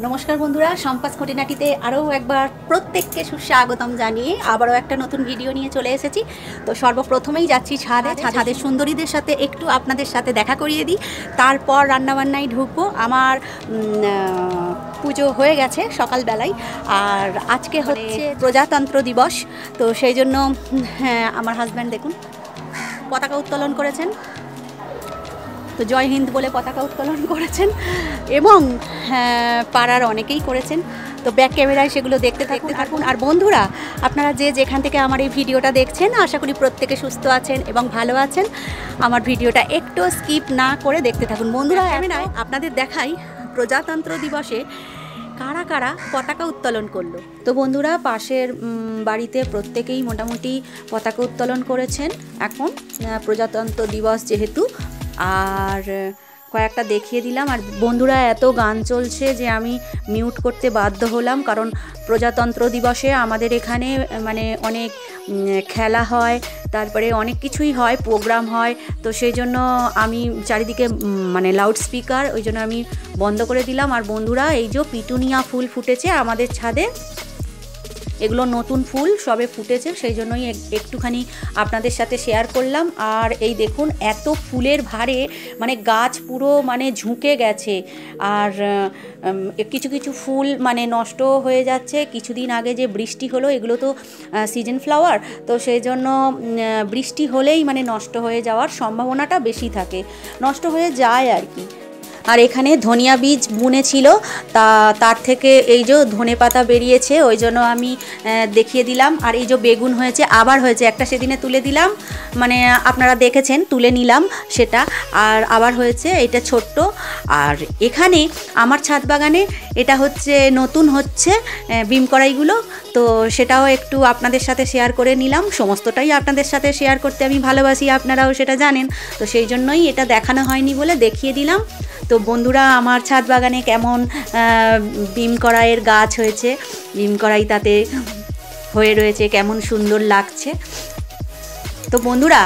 নমস্কার বন্ধুরা, সম্পাস খুঁটিনাটিতে আরও একবার প্রত্যেককে সুস্বাগতম জানিয়ে আবারও একটা নতুন ভিডিও নিয়ে চলে এসেছি। তো সর্বপ্রথমেই যাচ্ছি ছাদের সুন্দরীদের সাথে একটু আপনাদের সাথে দেখা করিয়ে দিই, তারপর রান্নাবান্নায় ঢুকবো। আমার পুজো হয়ে গেছে সকালবেলায়, আর আজকে হচ্ছে প্রজাতন্ত্র দিবস। তো সেই জন্য আমার হাজব্যান্ড দেখুন পতাকা উত্তোলন করেছেন, তো জয় হিন্দ বলে পতাকা উত্তোলন করেছেন, এবং পাড়ার অনেকেই করেছেন। তো ব্যাক ক্যামেরায় সেগুলো দেখতে থাকুন। আর বন্ধুরা, আপনারা যে যেখান থেকে আমার এই ভিডিওটা দেখছেন, আশা করি প্রত্যেকে সুস্থ আছেন এবং ভালো আছেন। আমার ভিডিওটা একটু স্কিপ না করে দেখতে থাকুন বন্ধুরা। ক্যামেরায় আপনাদের দেখাই প্রজাতন্ত্র দিবসে কারা কারা পতাকা উত্তোলন করলো। তো বন্ধুরা, পাশের বাড়িতে প্রত্যেকেই মোটামুটি পতাকা উত্তোলন করেছেন এখন প্রজাতন্ত্র দিবস যেহেতু। আর কয়েকটা দেখিয়ে দিলাম। আর বন্ধুরা, এত গান চলছে যে আমি মিউট করতে বাধ্য হলাম, কারণ প্রজাতন্ত্র দিবসে আমাদের এখানে মানে অনেক খেলা হয়, তারপরে অনেক কিছুই হয়, প্রোগ্রাম হয়। তো সেই জন্য আমি চারিদিকে মানে লাউড স্পিকার, ওই জন্য আমি বন্ধ করে দিলাম। আর বন্ধুরা, এই যে পিটুনিয়া ফুল ফুটেছে আমাদের ছাদে, এগুলো নতুন ফুল সবে ফুটেছে, সেই জন্যই একটুখানি আপনাদের সাথে শেয়ার করলাম। আর এই দেখুন, এত ফুলের ভারে মানে গাছ পুরো মানে ঝুঁকে গেছে। আর কিছু কিছু ফুল মানে নষ্ট হয়ে যাচ্ছে। কিছুদিন আগে যে বৃষ্টি হলো, এগুলো তো সিজন ফ্লাওয়ার, তো সেই জন্য বৃষ্টি হলেই মানে নষ্ট হয়ে যাওয়ার সম্ভাবনাটা বেশি থাকে, নষ্ট হয়ে যায় আর কি। আর এখানে ধনিয়া বীজ বুনেছিল, তার থেকে এই যে ধনে পাতা বেরিয়েছে, ওই জন্য আমি দেখিয়ে দিলাম। আর এই যে বেগুন হয়েছে, আবার হয়েছে, একটা সেদিনে তুলে দিলাম, মানে আপনারা দেখেছেন, তুলে নিলাম সেটা, আর আবার হয়েছে, এটা ছোট্ট। আর এখানে আমার ছাদ বাগানে এটা হচ্ছে নতুন হচ্ছে বিম কড়াইগুলো, তো সেটাও একটু আপনাদের সাথে শেয়ার করে নিলাম। সমস্তটাই আপনাদের সাথে শেয়ার করতে আমি ভালোবাসি, আপনারাও সেটা জানেন, তো সেই জন্যই এটা দেখানো হয়নি বলে দেখিয়ে দিলাম। তো বন্ধুরা, আমার ছাদ বাগানে কেমন বিম কড়াইয়ের গাছ হয়েছে, বিম কড়াই তাতে হয়ে রয়েছে, কেমন সুন্দর লাগছে। তো বন্ধুরা,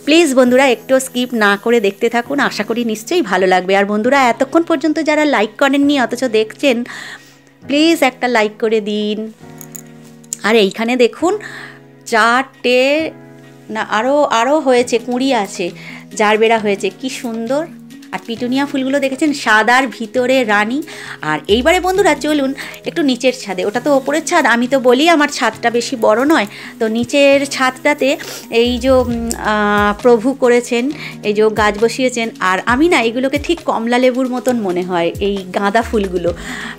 প্লিজ বন্ধুরা একটু স্কিপ না করে দেখতে থাকুন, আশা করি নিশ্চয়ই ভালো লাগবে। আর বন্ধুরা, এতক্ষণ পর্যন্ত যারা লাইক করেননি অথচ দেখছেন, প্লিজ একটা লাইক করে দিন। আর এইখানে দেখুন, চারটে না আরও হয়েছে, কুঁড়ি আছে, জারবেরা হয়েছে, কি সুন্দর। আর পিটুনিয়া ফুলগুলো দেখেছেন, সাদার ভিতরে রানী। আর এইবারে বন্ধুরা চলুন একটু নিচের ছাদে, ওটা তো ওপরের ছাদ, আমি তো বলি আমার ছাদটা বেশি বড় নয়, তো নিচের ছাদটাতে এই যে প্রভু করেছেন, এই যে গাছ বসিয়েছেন। আর আমি না এগুলোকে ঠিক কমলা লেবুর মতন মনে হয়, এই গাঁদা ফুলগুলো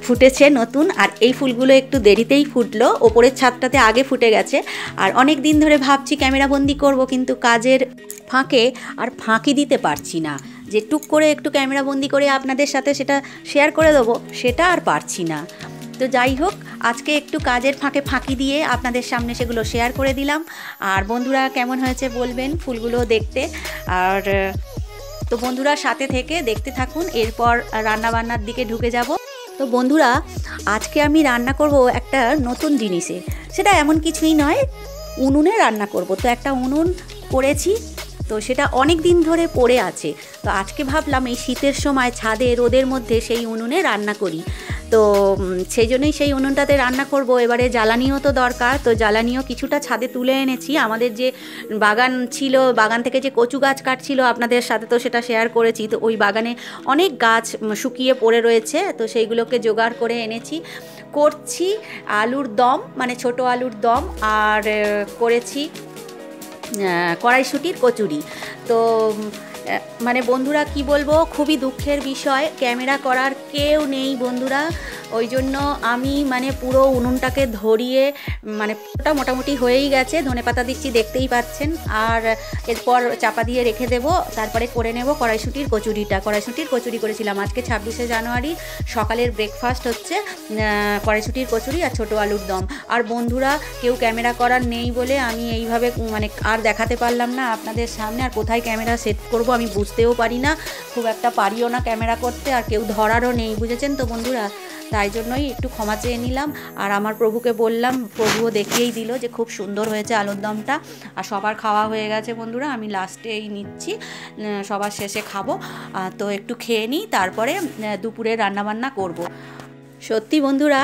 ফুটেছে নতুন। আর এই ফুলগুলো একটু দেরিতেই ফুটলো, ওপরের ছাদটাতে আগে ফুটে গেছে। আর অনেক দিন ধরে ভাবছি ক্যামেরাবন্দি করব, কিন্তু কাজের ফাঁকে আর ফাঁকি দিতে পারছি না, যে টুক করে একটু ক্যামেরাবন্দি করে আপনাদের সাথে সেটা শেয়ার করে দেবো, সেটা আর পারছি না। তো যাই হোক, আজকে একটু কাজের ফাঁকে ফাঁকি দিয়ে আপনাদের সামনে সেগুলো শেয়ার করে দিলাম। আর বন্ধুরা, কেমন হয়েছে বলবেন ফুলগুলো দেখতে। আর তো বন্ধুরা, সাথে থেকে দেখতে থাকুন, এরপর রান্নাবান্নার দিকে ঢুকে যাব। তো বন্ধুরা, আজকে আমি রান্না করব একটা নতুন জিনিসে, সেটা এমন কিছুই নয়, উনুনে রান্না করব। তো একটা উনুন করেছি, তো সেটা অনেক দিন ধরে পড়ে আছে। তো আজকে ভাবলাম এই শীতের সময় ছাদে রোদের মধ্যে সেই উনুনে রান্না করি, তো সেই জন্যই সেই উনুনটাতে রান্না করব। এবারে জ্বালানিও তো দরকার, তো জ্বালানিও কিছুটা ছাদে তুলে এনেছি। আমাদের যে বাগান ছিল, বাগান থেকে যে কচু গাছ কাটছিল, আপনাদের সাথে তো সেটা শেয়ার করেছি, তো ওই বাগানে অনেক গাছ শুকিয়ে পড়ে রয়েছে, তো সেইগুলোকে জোগাড় করে এনেছি। করছি আলুর দম, মানে ছোট আলুর দম, আর করেছি কড়াইশুঁটির কচুরি। তো মানে বন্ধুরা, কি বলবো, খুবই দুঃখের বিষয়, ক্যামেরা করার কেউ নেই বন্ধুরা, ওই জন্য আমি মানে পুরো উনুনটাকে ধরিয়ে মানে ওটা মোটামুটি হয়েই গেছে। ধনেপাতা দিচ্ছি, দেখতেই পাচ্ছেন। আর এরপর চাপা দিয়ে রেখে দেবো, তারপরে করে নেব কড়াইশুঁটির কচুরিটা। কড়াইশুঁটির কচুরি করেছিলাম আজকে 26শে জানুয়ারি, সকালের ব্রেকফাস্ট হচ্ছে কড়াইশুঁটির কচুরি আর ছোটো আলুর দম। আর বন্ধুরা, কেউ ক্যামেরা করার নেই বলে আমি এইভাবে মানে আর দেখাতে পারলাম না আপনাদের সামনে। আর কোথায় ক্যামেরা সেট করব আমি বুঝতেও পারি না, খুব একটা পারিও না ক্যামেরা করতে, আর কেউ ধরারও নেই, বুঝেছেন তো বন্ধুরা। তাই জন্যই একটু ক্ষমা চেয়ে নিলাম। আর আমার প্রভুকে বললাম, প্রভুও দেখিয়েই দিল যে খুব সুন্দর হয়েছে আলুর দমটা। আর সবার খাওয়া হয়ে গেছে বন্ধুরা, আমি লাস্টেই নিচ্ছি, সবার শেষে খাবো। তো একটু খেয়ে নিই, তারপরে দুপুরে রান্নাবান্না করব। সত্যি বন্ধুরা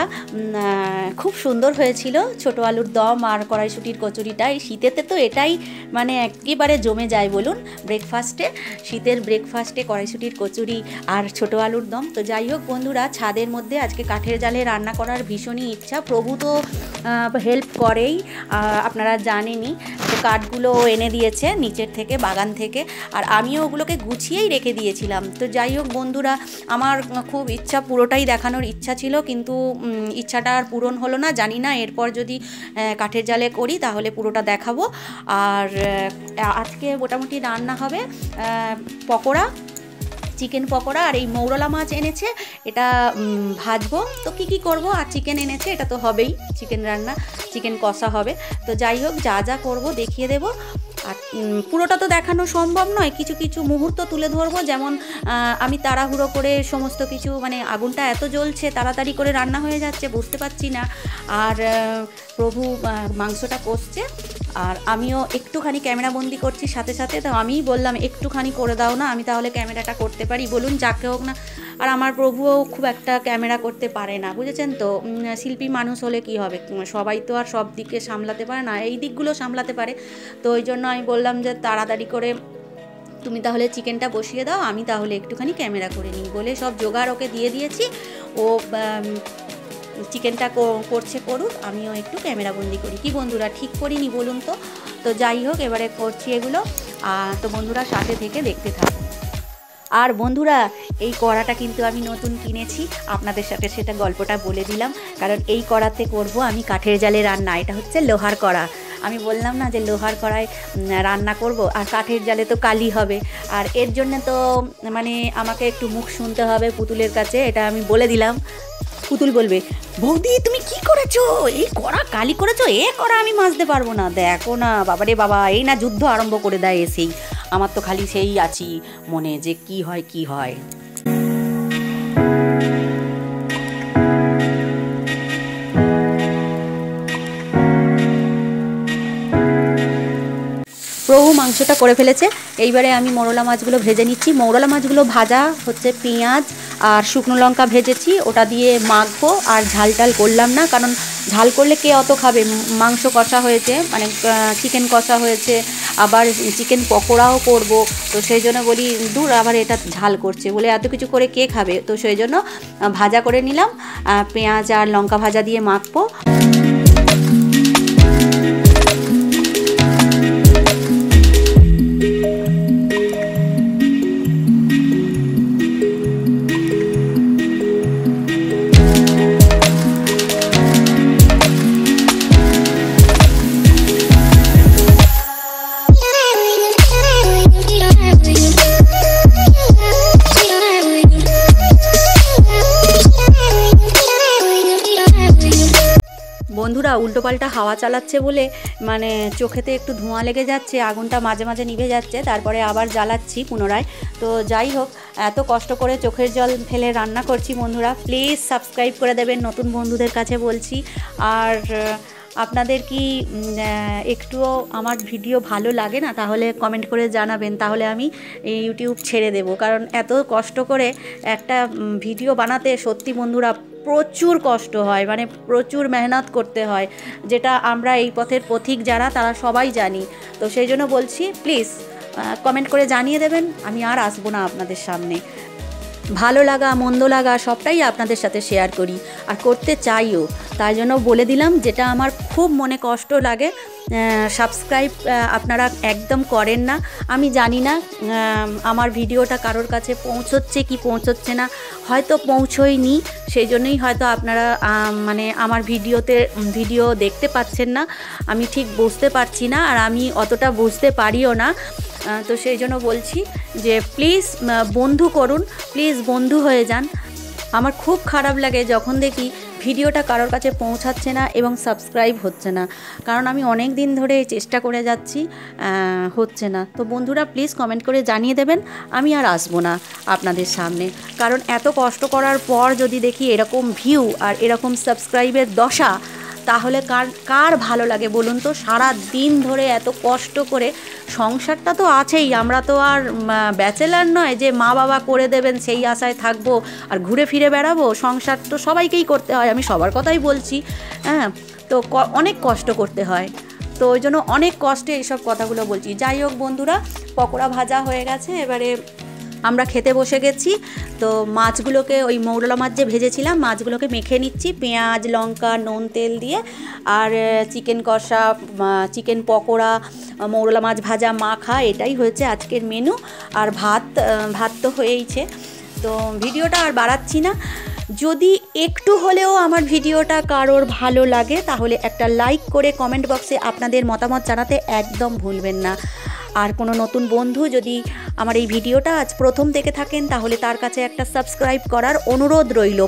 খুব সুন্দর হয়েছিল ছোট আলুর দম আর কড়াইশুঁটির কচুরিটা। এই শীতেতে তো এটাই মানে একেবারে জমে যায় বলুন, ব্রেকফাস্টে, শীতের ব্রেকফাস্টে কড়াইশুঁটির কচুরি আর ছোট আলুর দম। তো যাই হোক বন্ধুরা, ছাদের মধ্যে আজকে কাঠের জালে রান্না করার ভীষণই ইচ্ছা। প্রভু তো হেল্প করেই, আপনারা জানেনই। তো কাঠগুলো এনে দিয়েছে নিচের থেকে, বাগান থেকে, আর আমিও ওগুলোকে গুছিয়েই রেখে দিয়েছিলাম। তো যাই হোক বন্ধুরা, আমার খুব ইচ্ছা, পুরোটাই দেখানোর ইচ্ছা ছিল, কিন্তু ইচ্ছাটা আর পূরণ হলো না। জানি না এরপর যদি কাঠের জালে করি তাহলে পুরোটা দেখাবো। আর আজকে মোটামুটি রান্না হবে পকোড়া, চিকেন পকোড়া, আর এই মৌরলা মাছ এনেছে, এটা ভাজবো। তো কি করব, আর চিকেন এনেছে, এটা তো হবেই, চিকেন রান্না, চিকেন কষা হবে। তো যাই হোক, যা যা করব দেখিয়ে দেব। আর পুরোটা তো দেখানো সম্ভব নয়, কিছু কিছু মুহূর্ত তুলে ধরবো। যেমন আমি তাড়াহুড়ো করে সমস্ত কিছু, মানে আগুনটা এত জ্বলছে, তাড়াতাড়ি করে রান্না হয়ে যাচ্ছে, বুঝতে পারছি না। আর প্রভু মাংসটা কষছে, আর আমিও একটুখানি ক্যামেরাবন্দি করছি সাথে সাথে। তো আমিই বললাম একটুখানি করে দাও না, আমি তাহলে ক্যামেরাটা করতে পারি, বলুন যাকে হোক না। আর আমার প্রভুও খুব একটা ক্যামেরা করতে পারে না, বুঝেছেন তো। শিল্পী মানুষ হলে কি হবে, সবাই তো আর সব দিকে সামলাতে পারে না, এই দিকগুলো সামলাতে পারে। তো ওই জন্য আমি বললাম যে তাড়াতাড়ি করে তুমি তাহলে চিকেনটা বসিয়ে দাও, আমি তাহলে একটুখানি ক্যামেরা করে নিই, বলে সব জোগাড় ওকে দিয়ে দিয়েছি। ও চিকেনটা করছে, করুক, আমিও একটু ক্যামেরাবন্দি করি। কি বন্ধুরা, ঠিক করিনি বলুন তো? তো যাই হোক, এবারে করছি এগুলো। তো বন্ধুরা সাথে থেকে দেখতে থাকুন। আর বন্ধুরা, এই কড়াটা কিন্তু আমি নতুন কিনেছি, আপনাদের সাথে সেটা গল্পটা বলে দিলাম। কারণ এই কড়াতে করব আমি কাঠের জালে রান্না। এটা হচ্ছে লোহার কড়া। আমি বললাম না যে লোহার কড়ায় রান্না করব, আর কাঠের জালে তো কালি হবে। আর এর জন্য তো মানে আমাকে একটু মুখ শুনতে হবে পুতুলের কাছে, এটা আমি বলে দিলাম। পুতুল বলবে, বৌদি তুমি কি করেছো, এই কড়া কালি করেছো, এ কড়া আমি মাজতে পারবো না। দেখো না বাবারে বাবা, এই না যুদ্ধ আরম্ভ করে দেয় এসেই। আমার তো খালি সেই আছি মনে, যে কি হয় কি হয়। প্রভু মাংসটা করে ফেলেছে। এইবারে আমি মৌরলা মাছগুলো ভেজে নিচ্ছি। মৌরলা মাছগুলো ভাজা হচ্ছে পেঁয়াজ আর শুকনো লঙ্কা ভেজেছি, ওটা দিয়ে মাখবো। আর ঝাল টাল করলাম না, কারণ ঝাল করলে কে অত খাবে। মাংস কষা হয়েছে, মানে চিকেন কষা হয়েছে, আবার চিকেন পকোড়াও করব। তো সেই জন্য বলি দূর, আবার এটা ঝাল করছে বলে এত কিছু করে কে খাবে। তো সেই জন্য ভাজা করে নিলাম, পেঁয়াজ আর লঙ্কা ভাজা দিয়ে মাখবো। বন্ধুরা, উল্টোপাল্টা হাওয়া চালাচ্ছে বলে মানে চোখেতে একটু ধোঁয়া লেগে যাচ্ছে, আগুনটা মাঝে মাঝে নিভে যাচ্ছে, তারপরে আবার জ্বালাচ্ছি পুনরায়। তো যাই হোক, এত কষ্ট করে চোখের জল ফেলে রান্না করছি। বন্ধুরা প্লিজ সাবস্ক্রাইব করে দেবেন, নতুন বন্ধুদের কাছে বলছি। আর আপনাদের কি একটুও আমার ভিডিও ভালো লাগে না, তাহলে কমেন্ট করে জানাবেন, তাহলে আমি ইউটিউব ছেড়ে দেব। কারণ এত কষ্ট করে একটা ভিডিও বানাতে সত্যি বন্ধুরা প্রচুর কষ্ট হয়, মানে প্রচুর মেহনত করতে হয়, যেটা আমরা এই পথের পথিক যারা, তারা সবাই জানি। তো সেই জন্য বলছি, প্লিজ কমেন্ট করে জানিয়ে দেবেন, আমি আর আসবো না আপনাদের সামনে। ভালো লাগা মন্দ লাগা সবটাই আপনাদের সাথে শেয়ার করি, আর করতে চাইও। তাই জন্য বলে দিলাম, যেটা আমার খুব মনে কষ্ট লাগে। সাবস্ক্রাইব আপনারা একদম করেন না। আমি জানি না আমার ভিডিওটা কারোর কাছে পৌঁছচ্ছে কি পৌঁছচ্ছে না, হয়তো পৌঁছয়নি, সেই জন্যই হয়তো আপনারা মানে আমার ভিডিও দেখতে পাচ্ছেন না। আমি ঠিক বুঝতে পারছি না, আর আমি অতটা বুঝতে পারিও না। তো সেই জন্য বলছি যে প্লিজ বন্ধু করুন, প্লিজ বন্ধু হয়ে যান। আমার খুব খারাপ লাগে যখন দেখি ভিডিওটা কারোর কাছে পৌঁছাচ্ছে না এবং সাবস্ক্রাইব হচ্ছে না, কারণ আমি অনেক দিন ধরে চেষ্টা করে যাচ্ছি, হচ্ছে না। তো বন্ধুরা প্লিজ কমেন্ট করে জানিয়ে দেবেন, আমি আর আসবো না আপনাদের সামনে। কারণ এত কষ্ট করার পর যদি দেখি এরকম ভিউ আর এরকম সাবস্ক্রাইবের দশা, তাহলে কার ভালো লাগে বলুন তো? সারা দিন ধরে এত কষ্ট করে সংসারটা তো আছেই, আমরা তো আর ব্যাচেলার নয় যে মা বাবা করে দেবেন সেই আশায় থাকবো আর ঘুরে ফিরে বেড়াবো। সংসার তো সবাইকেই করতে হয়, আমি সবার কথাই বলছি। হ্যাঁ, তো অনেক কষ্ট করতে হয়, তো ওই জন্য অনেক কষ্টে এইসব কথাগুলো বলছি। যাই হোক বন্ধুরা, পকোড়া ভাজা হয়ে গেছে, এবারে আমরা খেতে বসে গেছি। তো মাছগুলোকে, ওই মৌরলা মাছ যে ভেজেছিলাম মাছগুলোকে মেখে নিচ্ছি পেঁয়াজ লঙ্কা নুন তেল দিয়ে। আর চিকেন কষা, চিকেন পকোড়া, মৌরলা মাছ ভাজা মাখা, এটাই হয়েছে আজকের মেনু। আর ভাত তো হয়েইছে। তো ভিডিওটা আর বাড়াচ্ছি না। যদি একটু হলেও আমার ভিডিওটা কারোর ভালো লাগে তাহলে একটা লাইক করে কমেন্ট বক্সে আপনাদের মতামত জানাতে একদম ভুলবেন না। আর কোনো নতুন বন্ধু যদি আমার এই ভিডিওটা আজ প্রথম দেখে থাকেন তাহলে তার কাছে একটা সাবস্ক্রাইব করার অনুরোধ রইল।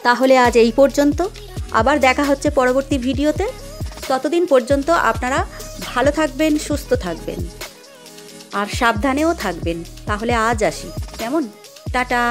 তাহলে আজ এই পর্যন্ত, আবার দেখা হচ্ছে পরবর্তী ভিডিওতে। ততদিন পর্যন্ত আপনারা ভালো থাকবেন, সুস্থ থাকবেন আর সাবধানেও থাকবেন। তাহলে আজ আসি, কেমন? টাটা।